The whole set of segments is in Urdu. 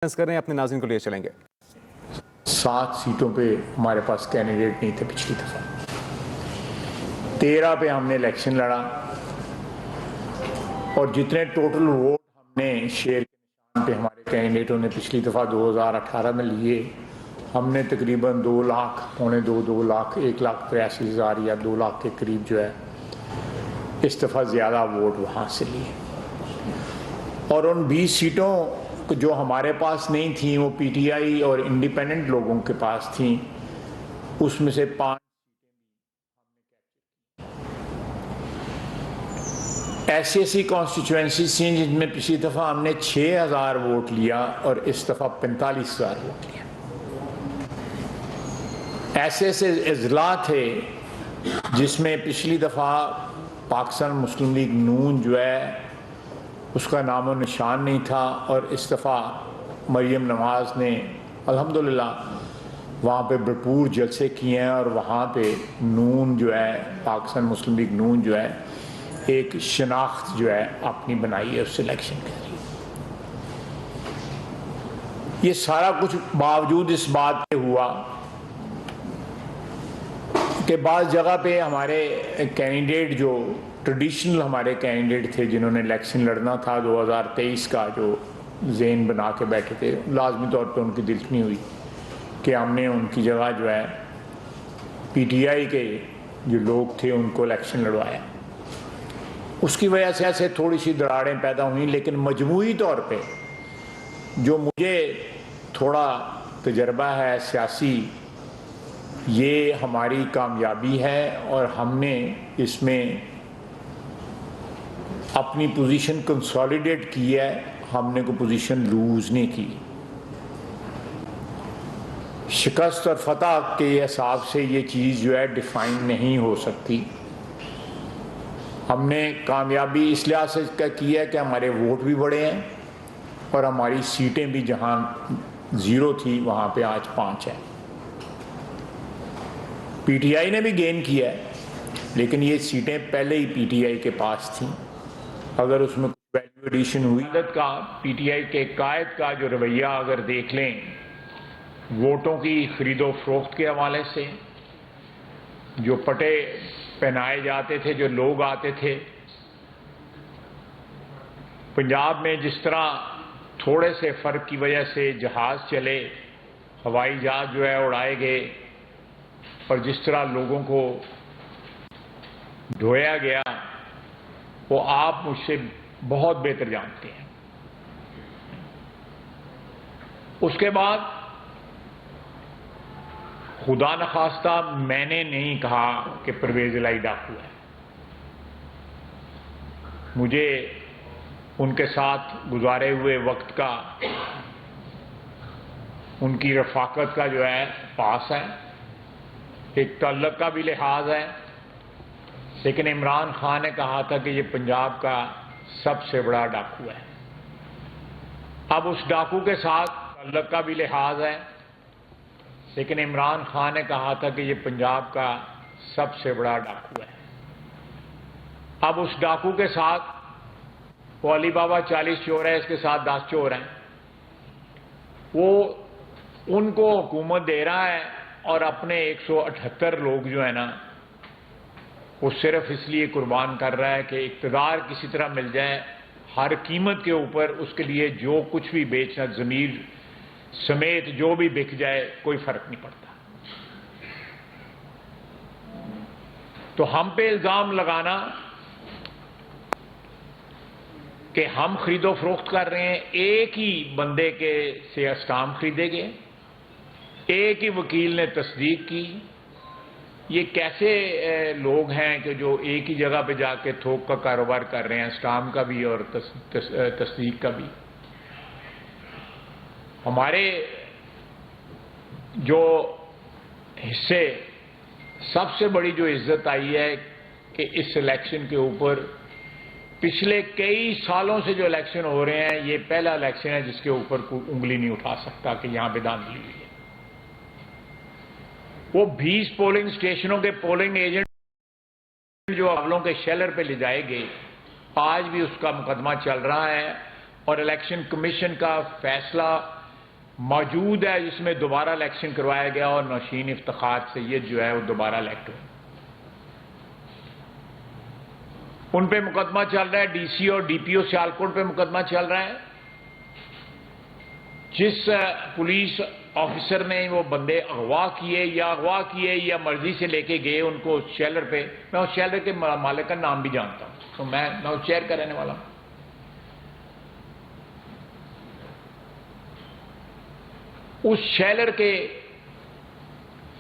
کر رہے ہیں اپنے ناظرین کو لیے چلیں گے۔ 7 سیٹوں پہ ہمارے پاس کینڈیڈیٹ نہیں تھے پچھلی دفعہ، 13 پہ ہم نے الیکشن لڑا اور جتنے ٹوٹل ووٹ ہم نے شیئر کے نشان پہ ہمارے کینڈیڈیٹوں نے پچھلی دفعہ 2018 میں لیے، ہم نے تقریباً 2 لاکھ، 2 لاکھ 1,83,000 یا 2 لاکھ کے قریب جو ہے اس دفعہ زیادہ ووٹ وہاں سے لیے۔ اور ان 20 سیٹوں جو ہمارے پاس نہیں تھیں وہ پی ٹی آئی اور انڈیپینڈنٹ لوگوں کے پاس تھیں، اس میں سے 5 ایسی کانسٹیچوئنسیز تھیں جن میں پچھلی دفعہ ہم نے 6,000 ووٹ لیا اور اس دفعہ 45,000 ووٹ لیا۔ ایسے اضلاع تھے جس میں پچھلی دفعہ پاکستان مسلم لیگ نون جو ہے اس کا نام و نشان نہیں تھا، اور اس دفعہ مریم نواز نے الحمدللہ وہاں پہ بھرپور جلسے کیے ہیں، اور وہاں پہ نون جو ہے، پاکستان مسلم لیگ نون جو ہے، ایک شناخت جو ہے اپنی بنائی ہے اس الیکشن کے ذریعے۔ یہ سارا کچھ باوجود اس بات کے ہوا کہ بعض جگہ پہ ہمارے کینڈیڈیٹ جو ٹریڈیشنل ہمارے کینڈیڈیٹ تھے جنہوں نے الیکشن لڑنا تھا 2023 کا، جو ذہن بنا کے بیٹھے تھے، لازمی طور پہ ان کی دلچسپی ہوئی کہ ہم نے ان کی جگہ جو ہے پی ٹی آئی کے جو لوگ تھے ان کو الیکشن لڑوایا۔ اس کی وجہ سے ایسے تھوڑی سی دراڑیں پیدا ہوئیں، لیکن مجموعی طور پہ جو مجھے تھوڑا تجربہ ہے سیاسی، یہ ہماری کامیابی ہے، اور ہم نے اس میں اپنی پوزیشن کنسالیڈیٹ کی ہے، ہم نے کوئی پوزیشن لوز نہیں کی۔ شکست اور فتح کے حساب سے یہ چیز جو ہے ڈیفائن نہیں ہو سکتی۔ ہم نے کامیابی اس لحاظ سے کی ہے کہ ہمارے ووٹ بھی بڑے ہیں اور ہماری سیٹیں بھی جہاں 0 تھی وہاں پہ آج 5 ہیں۔ پی ٹی آئی نے بھی گین کیا ہے، لیکن یہ سیٹیں پہلے ہی پی ٹی آئی کے پاس تھیں۔ اگر اس میں ویلیو ایڈیشن ہوئی کا پی ٹی آئی کے قائد کا جو رویہ اگر دیکھ لیں، ووٹوں کی خرید و فروخت کے حوالے سے، جو پٹے پہنائے جاتے تھے، جو لوگ آتے تھے، پنجاب میں جس طرح تھوڑے سے فرق کی وجہ سے جہاز چلے، ہوائی جہاز جو ہے اڑائے گئے، اور جس طرح لوگوں کو ڈھویا گیا، وہ آپ مجھ سے بہت بہتر جانتے ہیں۔ اس کے بعد خدا نخواستہ میں نے نہیں کہا کہ پرویز الہی ڈاکو ہے۔ مجھے ان کے ساتھ گزارے ہوئے وقت کا، ان کی رفاقت کا جو ہے پاس ہے، ایک تعلق کا بھی لحاظ ہے، لیکن عمران خان نے کہا تھا کہ یہ پنجاب کا سب سے بڑا ڈاکو ہے۔ اب اس ڈاکو کے ساتھ تعلق کا بھی لحاظ ہے، لیکن عمران خان نے کہا تھا کہ یہ پنجاب کا سب سے بڑا ڈاکو ہے۔ اب اس ڈاکو کے ساتھ وہ علی بابا 40 چور ہے، اس کے ساتھ 10 چور ہیں، وہ ان کو حکومت دے رہا ہے، اور اپنے 178 لوگ جو ہیں نا، وہ صرف اس لیے قربان کر رہا ہے کہ اقتدار کسی طرح مل جائے، ہر قیمت کے اوپر اس کے لیے جو کچھ بھی بیچنا، ضمیر سمیت جو بھی بک جائے، کوئی فرق نہیں پڑتا۔ تو ہم پہ الزام لگانا کہ ہم خرید و فروخت کر رہے ہیں، ایک ہی بندے کے سے اسٹامپ خریدے گئے، ایک ہی وکیل نے تصدیق کی، یہ کیسے لوگ ہیں کہ جو ایک ہی جگہ پہ جا کے تھوک کا کاروبار کر رہے ہیں، اسٹامپ کا بھی اور تصدیق کا بھی۔ ہمارے جو حصے سب سے بڑی جو عزت آئی ہے کہ اس الیکشن کے اوپر پچھلے کئی سالوں سے جو الیکشن ہو رہے ہیں، یہ پہلا الیکشن ہے جس کے اوپر کوئی انگلی نہیں اٹھا سکتا کہ یہاں پہ دھاندلی ہوئی ہے۔ وہ 20 پولنگ اسٹیشنوں کے پولنگ ایجنٹ جو حوالوں کے شیلر پہ لے جائے گئے، آج بھی اس کا مقدمہ چل رہا ہے، اور الیکشن کمیشن کا فیصلہ موجود ہے جس میں دوبارہ الیکشن کروایا گیا اور نوشین افتخار سید جو ہے وہ دوبارہ الیکٹ ہوئے. ان پہ مقدمہ چل رہا ہے, ڈی سی اور ڈی پی او سیالکوٹ پہ مقدمہ چل رہا ہے. جس پولیس آفیسر نے وہ بندے اغوا کیے یا مرضی سے لے کے گئے ان کو شیلر پہ, میں اس شیلر کے مالک کا نام بھی جانتا ہوں, تو میں اس شہر کا رہنے والا ہوں. اس شیلر کے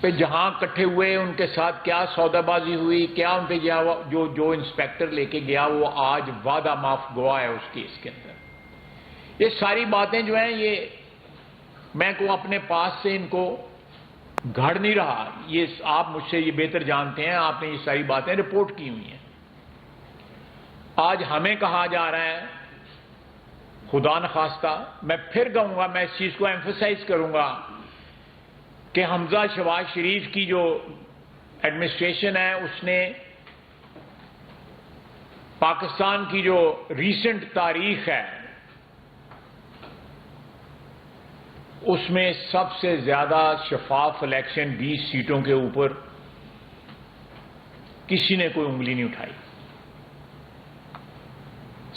پہ جہاں کٹھے ہوئے ان کے ساتھ کیا سودا بازی ہوئی, کیا ان پہ جو انسپیکٹر لے کے گیا وہ آج وعدہ معاف گواہ ہے اس کیس کے اندر. یہ ساری باتیں جو ہیں یہ میں کو اپنے پاس سے ان کو گھڑ نہیں رہا, یہ آپ مجھ سے یہ بہتر جانتے ہیں, آپ نے یہ ساری باتیں رپورٹ کی ہوئی ہیں. آج ہمیں کہا جا رہا ہے, خدا نخواستہ میں پھر کہوں گا, میں اس چیز کو ایمفسائز کروں گا کہ حمزہ شہباز شریف کی جو ایڈمنسٹریشن ہے اس نے پاکستان کی جو ریسنٹ تاریخ ہے اس میں سب سے زیادہ شفاف الیکشن 20 سیٹوں کے اوپر کسی نے کوئی انگلی نہیں اٹھائی.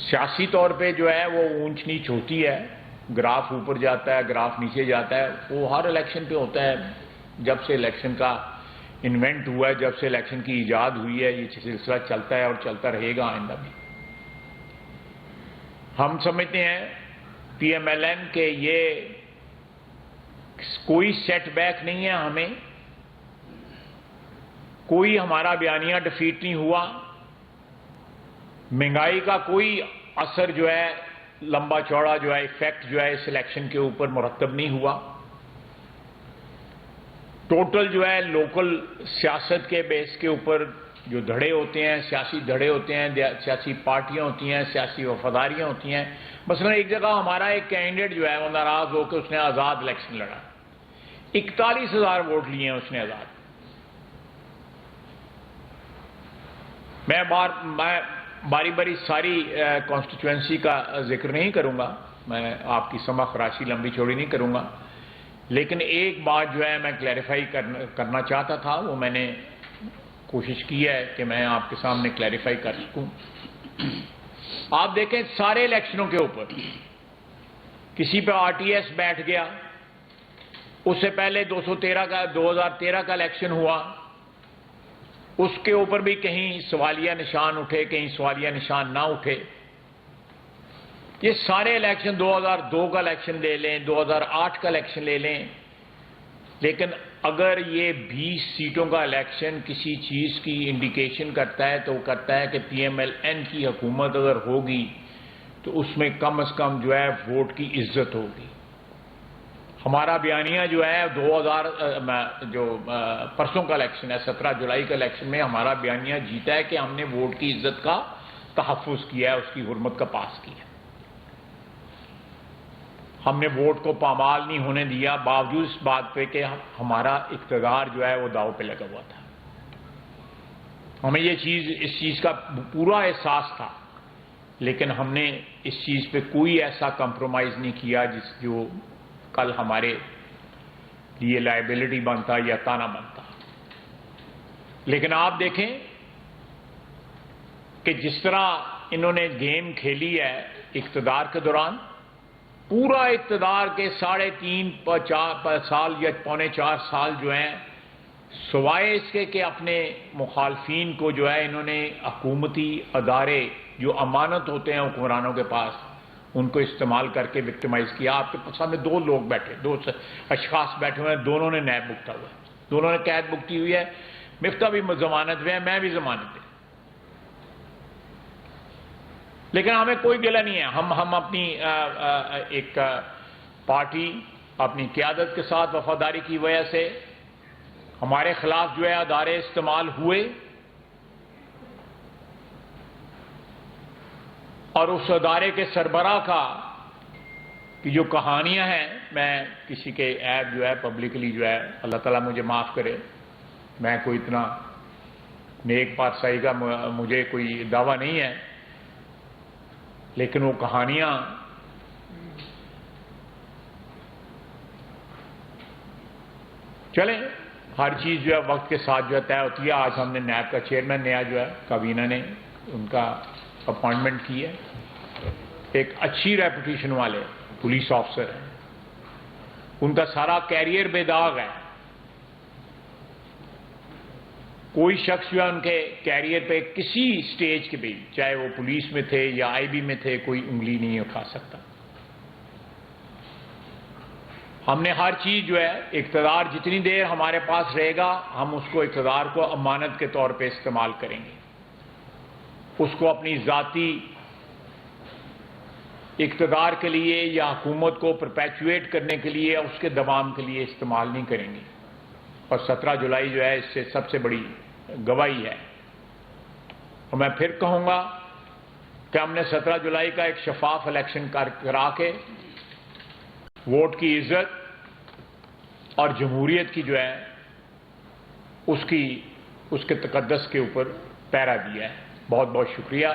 سیاسی طور پہ جو ہے وہ اونچ نیچ ہوتی ہے, گراف اوپر جاتا ہے, گراف نیچے جاتا ہے, وہ ہر الیکشن پہ ہوتا ہے. جب سے الیکشن کا انوینٹ ہوا ہے, جب سے الیکشن کی ایجاد ہوئی ہے, یہ سلسلہ چلتا ہے اور چلتا رہے گا آئندہ بھی. ہم سمجھتے ہیں پی ایم ایل این کہ یہ کوئی سیٹ بیک نہیں ہے, ہمیں کوئی ہمارا بیانیہ ڈیفیٹ نہیں ہوا, مہنگائی کا کوئی اثر جو ہے لمبا چوڑا جو ہے ایفیکٹ جو ہے اس الیکشن کے اوپر مرتب نہیں ہوا. ٹوٹل جو ہے لوکل سیاست کے بیس کے اوپر جو دھڑے ہوتے ہیں, سیاسی دھڑے ہوتے ہیں, سیاسی پارٹیاں ہوتی ہیں, سیاسی وفاداریاں ہوتی ہیں. مثلا ایک جگہ ہمارا ایک کینڈیڈیٹ جو ہے وہ ناراض ہو کے اس نے آزاد الیکشن لڑا, 41,000 ووٹ لیے ہیں اس نے آزاد. میں باری باری ساری کانسٹیچوئنسی کا ذکر نہیں کروں گا, میں آپ کی سمع خراشی لمبی چوڑی نہیں کروں گا, لیکن ایک بات جو ہے میں کلیریفائی کرنا چاہتا تھا, وہ میں نے کوشش کی ہے کہ میں آپ کے سامنے کلیریفائی کر سکوں. آپ دیکھیں سارے الیکشنوں کے اوپر کسی پہ آر ٹی ایس بیٹھ گیا, اس سے پہلے 2013 کا الیکشن ہوا, اس کے اوپر بھی کہیں سوالیہ نشان اٹھے, کہیں سوالیہ نشان نہ اٹھے. یہ سارے الیکشن 2002 کا الیکشن لے لیں, 2008 کا الیکشن لے لیں, لیکن اگر یہ 20 سیٹوں کا الیکشن کسی چیز کی انڈیکیشن کرتا ہے تو وہ کرتا ہے کہ پی ایم ایل این کی حکومت اگر ہوگی تو اس میں کم از کم جو ہے ووٹ کی عزت ہوگی. ہمارا بیانیہ جو ہے پرسوں کا الیکشن ہے, 17 جولائی کا الیکشن میں ہمارا بیانیہ جیتا ہے کہ ہم نے ووٹ کی عزت کا تحفظ کیا ہے, اس کی حرمت کا پاس کیا. ہم نے ووٹ کو پامال نہیں ہونے دیا, باوجود اس بات پہ کہ ہمارا اقتدار جو ہے وہ داؤ پہ لگا ہوا تھا. ہمیں اس چیز کا پورا احساس تھا, لیکن ہم نے اس چیز پہ کوئی ایسا کمپرومائز نہیں کیا جو کل ہمارے لیے لائبلٹی بنتا یا تانا بنتا. لیکن آپ دیکھیں کہ جس طرح انہوں نے گیم کھیلی ہے اقتدار کے دوران, پورا اقتدار کے 3.5 سال یا 3.25 سال جو ہیں, سوائے اس کے کہ اپنے مخالفین کو جو ہے انہوں نے حکومتی ادارے جو امانت ہوتے ہیں حکمرانوں کے پاس, ان کو استعمال کر کے وکٹمائز کیا. آپ کے سامنے 2 لوگ بیٹھے, 2 اشخاص بیٹھے ہوئے ہیں, دونوں نے نیب بکتا ہوا ہے, دونوں نے قید بکتی ہوئی ہے. مفتہ بھی ضمانت میں ہے, میں بھی ضمانت پہ, لیکن ہمیں کوئی گلہ نہیں ہے. ہم اپنی ایک پارٹی اپنی قیادت کے ساتھ وفاداری کی وجہ سے ہمارے خلاف جو ہے ادارے استعمال ہوئے, اور اس ادارے کے سربراہ کا کی جو کہانیاں ہیں, میں کسی کے عیب جو ہے پبلکلی جو ہے, اللہ تعالیٰ مجھے معاف کرے, میں کوئی اتنا نیک پارسائی کا مجھے کوئی دعویٰ نہیں ہے, لیکن وہ کہانیاں چلیں ہر چیز جو ہے وقت کے ساتھ جو ہے طے ہوتی ہے. آج ہم نے نیب کا چیئرمین نیا جو ہے کابینہ نے ان کا اپوائنٹمنٹ کی ہے. ایک اچھی ریپوٹیشن والے پولیس آفیسر ہیں, ان کا سارا کیریئر بے داغ ہے. کوئی شخص جو ہے ان کے کیریئر پہ کسی سٹیج کے بھی, چاہے وہ پولیس میں تھے یا آئی بی میں تھے, کوئی انگلی نہیں اٹھا سکتا. ہم نے ہر چیز جو ہے اقتدار جتنی دیر ہمارے پاس رہے گا ہم اس کو اقتدار کو امانت کے طور پہ استعمال کریں گے. اس کو اپنی ذاتی اقتدار کے لیے یا حکومت کو پرپیچویٹ کرنے کے لیے, اس کے دوام کے لیے استعمال نہیں کریں گے. اور 17 جولائی جو ہے اس سے سب سے بڑی گواہی ہے. اور میں پھر کہوں گا کہ ہم نے 17 جولائی کا ایک شفاف الیکشن کرا کے ووٹ کی عزت اور جمہوریت کی جو ہے اس کے تقدس کے اوپر پہرا دیا ہے. بہت بہت شکریہ.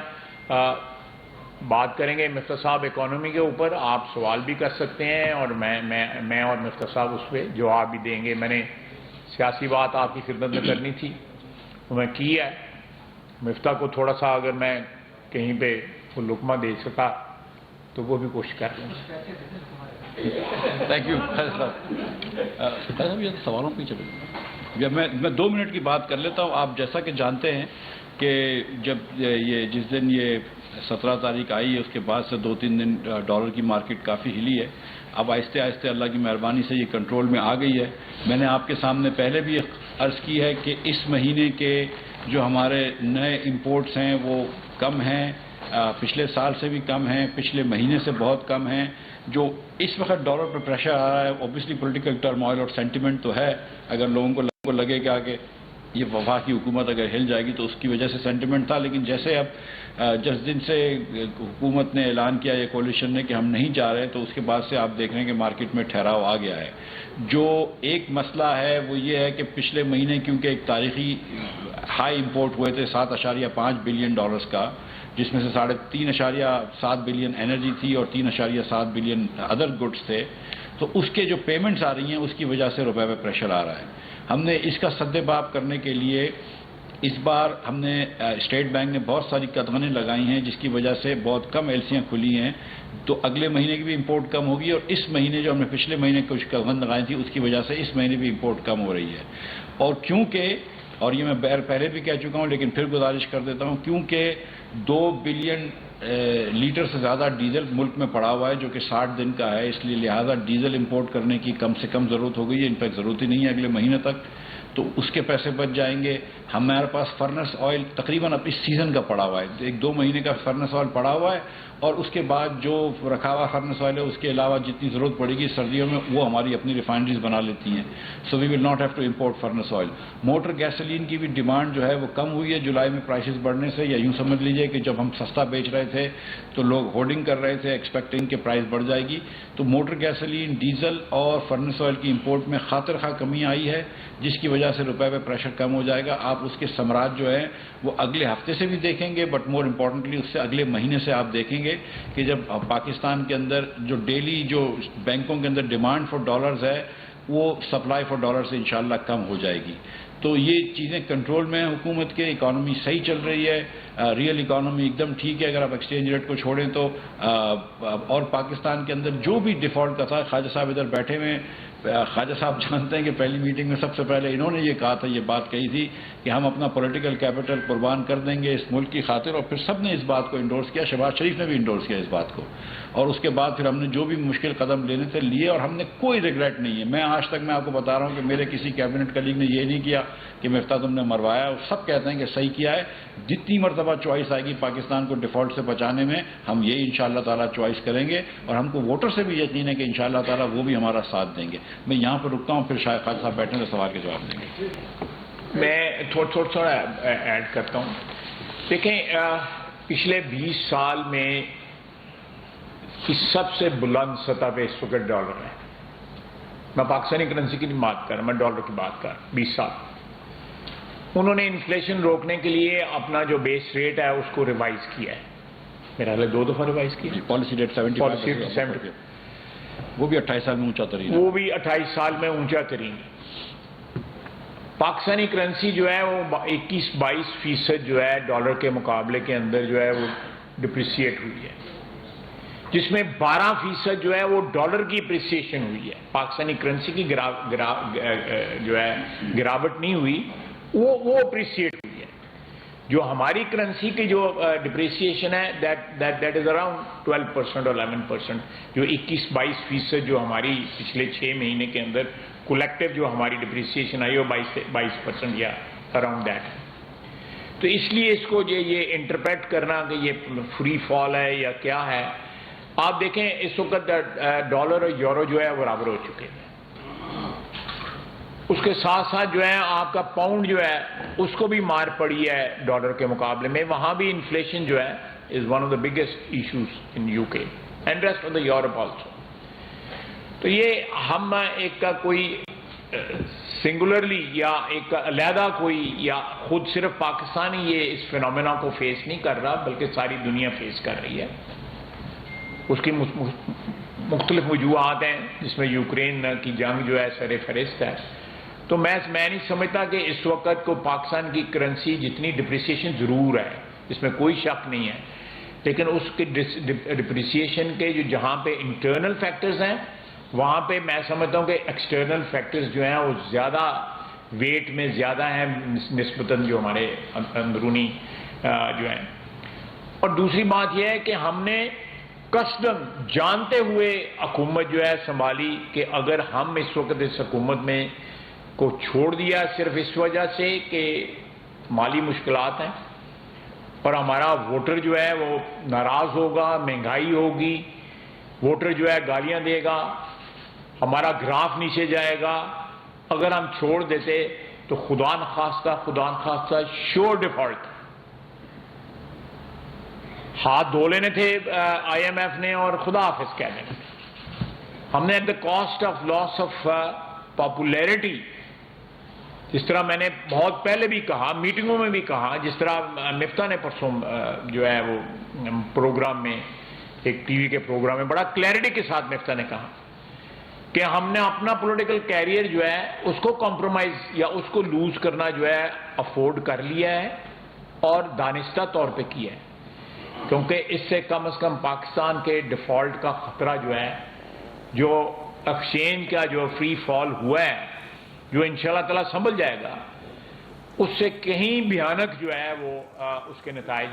بات کریں گے مفتیٰ صاحب اکانومی کے اوپر, آپ سوال بھی کر سکتے ہیں اور میں اور مفتیٰ صاحب اس پہ جواب بھی دیں گے. میں نے سیاسی بات آپ کی خدمت میں کرنی تھی تو میں کی ہے. مفتیٰ کو تھوڑا سا اگر میں کہیں پہ وہ لقمہ دے سکا تو وہ بھی کوشش کر لوں. تھینک یو صاحب. یہ سوالوں پہ چلے میں 2 منٹ کی بات کر لیتا ہوں. آپ جیسا کہ جانتے ہیں کہ جس دن یہ 17 تاریخ آئی ہے اس کے بعد سے 2-3 دن ڈالر کی مارکیٹ کافی ہلی ہے. اب آہستہ آہستہ اللہ کی مہربانی سے یہ کنٹرول میں آ گئی ہے. میں نے آپ کے سامنے پہلے بھی عرض کی ہے کہ اس مہینے کے جو ہمارے نئے امپورٹس ہیں وہ کم ہیں, پچھلے سال سے بھی کم ہیں, پچھلے مہینے سے بہت کم ہیں. جو اس وقت ڈالر پر پریشر آ رہا ہے اوبیسلی پولیٹیکل ٹرموائل اور سینٹیمنٹ تو ہے. اگر لوگوں کو لگے گا کہ یہ وفاقی حکومت اگر ہل جائے گی تو اس کی وجہ سے سینٹیمنٹ تھا, لیکن جیسے اب جس دن سے حکومت نے اعلان کیا, یہ کولیشن نے, کہ ہم نہیں جا رہے, تو اس کے بعد سے آپ دیکھ رہے ہیں کہ مارکیٹ میں ٹھہراؤ آ گیا ہے. جو ایک مسئلہ ہے وہ یہ ہے کہ پچھلے مہینے کیونکہ ایک تاریخی ہائی امپورٹ ہوئے تھے 7.5 بلین ڈالرز کا, جس میں سے 3.7 بلین انرجی تھی اور 3.7 بلین ادر گڈس تھے, تو اس کے جو پیمنٹس آ رہی ہیں اس کی وجہ سے روپے پہ پریشر آ رہا ہے. ہم نے اس کا سد باب کرنے کے لیے اس بار ہم نے اسٹیٹ بینک نے بہت ساری قدغنیں لگائی ہیں, جس کی وجہ سے بہت کم ایلسیاں کھلی ہیں. تو اگلے مہینے کی بھی امپورٹ کم ہوگی, اور اس مہینے جو ہم نے پچھلے مہینے کچھ قدغن لگائی تھی اس کی وجہ سے اس مہینے بھی امپورٹ کم ہو رہی ہے. اور کیونکہ, اور یہ میں پہلے بھی کہہ چکا ہوں لیکن پھر گزارش کر دیتا ہوں, کیونکہ 2 بلین لیٹر سے زیادہ ڈیزل ملک میں پڑا ہوا ہے جو کہ 60 دن کا ہے, اس لیے لہٰذا ڈیزل امپورٹ کرنے کی کم سے کم ضرورت ہو گئی ہے. انفیکٹ ضرورت ہی نہیں ہے اگلے مہینے تک, تو اس کے پیسے بچ جائیں گے. ہمارے پاس فرنس آئل تقریباً اب اس سیزن کا پڑا ہوا ہے, 1-2 مہینے کا فرنس آئل پڑا ہوا ہے, اور اس کے بعد جو رکھا ہوا فرنس آئل ہے اس کے علاوہ جتنی ضرورت پڑے گی سردیوں میں وہ ہماری اپنی ریفائنریز بنا لیتی ہیں. So we will not have to import furnace oil. Motor gasoline کی بھی ڈیمانڈ جو ہے وہ کم ہوئی ہے جولائی میں پرائسز بڑھنے سے, یا یوں سمجھ لیجئے کہ جب ہم سستا بیچ رہے تھے تو لوگ ہولڈنگ کر رہے تھے ایکسپیکٹنگ کہ پرائس بڑھ جائے گی. تو موٹر گیسولین, ڈیزل اور فرنس آئل کی امپورٹ میں خاطر خواہ کمی آئی ہے, جس کی وجہ سے روپے پہ پریشر کم ہو جائے گا. آپ اس کے ثمرات جو ہے وہ اگلے ہفتے سے بھی دیکھیں گے, بٹ مور امپورٹنٹلی اس سے اگلے مہینے سے آپ دیکھیں گے کہ جب پاکستان کے اندر جو ڈیلی جو بینکوں کے اندر ڈیمانڈ فار ڈالرز ہے وہ سپلائی فار ڈالر سے انشاءاللہ کم ہو جائے گی. تو یہ چیزیں کنٹرول میں ہیں حکومت کے, اکانومی صحیح چل رہی ہے, ریئل اکانومی ایک دم ٹھیک ہے اگر آپ ایکسچینج ریٹ کو چھوڑیں تو. اور پاکستان کے اندر جو بھی ڈیفالٹ کا تھا, خواجہ صاحب ادھر بیٹھے ہوئے, خواجہ صاحب جانتے ہیں کہ پہلی میٹنگ میں سب سے پہلے انہوں نے یہ کہا تھا, یہ بات کہی تھی کہ ہم اپنا پولیٹیکل کیپٹل قربان کر دیں گے اس ملک کی خاطر, اور پھر سب نے اس بات کو انڈورس کیا. شہباز شریف نے بھی انڈورس کیا اس بات کو, اور اس کے بعد پھر ہم نے جو بھی مشکل قدم لینے تھے لیے, اور ہم نے کوئی ریگریٹ نہیں ہے. میں آج تک میں آپ کو بتا رہا ہوں کہ میرے کسی کیبنٹ کلیگ نے یہ نہیں کیا کہ مفتیٰ تم نے مروایا, سب کہتے ہیں کہ صحیح کیا ہے. جتنی مرتبہ چوائس آئے گی پاکستان کو ڈیفالٹ سے بچانے میں, ہم یہ انشاءاللہ تعالیٰ چوائس کریں گے, اور ہم کو ووٹر سے بھی یقین ہے کہ انشاءاللہ تعالیٰ وہ بھی ہمارا ساتھ دیں گے. میں یہاں پر رکتا ہوں, پھر شاید خالد صاحب بیٹھیں تو سوال کے جواب دیں گے. میں تھوڑا ایڈ کرتا ہوں. دیکھیں, پچھلے 20 سال میں کی سب سے بلند سطح پہ اس وقت ڈالر ہے. میں پاکستانی کرنسی کی نہیں بات کر رہا, میں ڈالر کی بات کر رہا ہوں. 20 سال انہوں نے انفلیشن روکنے کے لیے اپنا جو بیس ریٹ ہے اس کو ریوائز کیا ہے. میرا حال 2 دفعہ ریوائز کیا. پالیسی ریٹ 70, وہ بھی 28 سال میں اونچا ترین, وہ بھی 28 سال میں اونچا ترین. پاکستانی کرنسی جو ہے وہ 21-22% جو ہے ڈالر کے مقابلے کے اندر جو ہے وہ ڈپریسیٹ ہوئی ہے، جس میں 12% جو ہے وہ ڈالر کی اپریسیشن ہوئی ہے. پاکستانی کرنسی کی جو ہے گراوٹ نہیں ہوئی، وہ اپریسیٹ ہوئی ہے. جو ہماری کرنسی کی جو ڈپریسیشن ہے دیٹ از اراؤنڈ 12% اور 11%. جو 21-22% جو ہماری پچھلے 6 مہینے کے اندر کولیکٹیو جو ہماری ڈپریسیشن آئی وہ 22% یا اراؤنڈ دیٹ. تو اس لیے اس کو یہ انٹرپریٹ کرنا کہ یہ فری فال ہے یا کیا ہے، آپ دیکھیں اس وقت ڈالر اور یورو جو ہے برابر ہو چکے ہیں. اس کے ساتھ ساتھ جو ہے آپ کا پاؤنڈ جو ہے اس کو بھی مار پڑی ہے ڈالر کے مقابلے میں. وہاں بھی انفلیشن جو ہے is one of the biggest issues in UK and rest of the Europe also. تو یہ ہم ایک کا کوئی سنگولرلی یا ایک علیحدہ کوئی یا خود صرف پاکستانی یہ اس فینومینا کو فیس نہیں کر رہا، بلکہ ساری دنیا فیس کر رہی ہے. اس کی مختلف وجوہات ہیں، جس میں یوکرین کی جنگ جو ہے سر فہرست ہے. تو میں نہیں سمجھتا کہ اس وقت کو پاکستان کی کرنسی جتنی ڈپریسیشن ضرور ہے، اس میں کوئی شک نہیں ہے، لیکن اس کی ڈپریسیشن کے جہاں پہ انٹرنل فیکٹرز ہیں وہاں پہ میں سمجھتا ہوں کہ ایکسٹرنل فیکٹرز جو ہیں وہ زیادہ ویٹ میں زیادہ ہیں نسبتاً جو ہمارے اندرونی جو ہیں. اور دوسری بات یہ ہے کہ ہم نے قصداً جانتے ہوئے حکومت جو ہے سنبھالی کہ اگر ہم اس وقت اس حکومت میں کو چھوڑ دیا صرف اس وجہ سے کہ مالی مشکلات ہیں اور ہمارا ووٹر جو ہے وہ ناراض ہوگا، مہنگائی ہوگی، ووٹر جو ہے گالیاں دے گا، ہمارا گراف نیچے جائے گا، اگر ہم چھوڑ دیتے تو خدا نخواستہ شور ڈیفالٹ ہاتھ دھو لینے تھے آئی ایم ایف نے اور خدا حافظ کہہ دینا. ہم نے at the cost of loss of popularity, جس طرح میں نے بہت پہلے بھی کہا، میٹنگوں میں بھی کہا، جس طرح مفتہ نے پرسوں جو ہے وہ پروگرام میں ایک ٹی وی کے پروگرام میں بڑا کلیئرٹی کے ساتھ مفتہ نے کہا کہ ہم نے اپنا پولیٹیکل کیریئر جو ہے اس کو کمپرومائز یا اس کو لوز کرنا جو ہے افورڈ کر لیا ہے اور دانستہ طور پہ کیا ہے، کیونکہ اس سے کم از کم پاکستان کے ڈیفالٹ کا خطرہ جو ہے، جو ایکسچینج کا جو فری فال ہوا ہے، جو انشاءاللہ تعالیٰ سنبھل جائے گا، اس سے کہیں بھیانک جو ہے وہ اس کے نتائج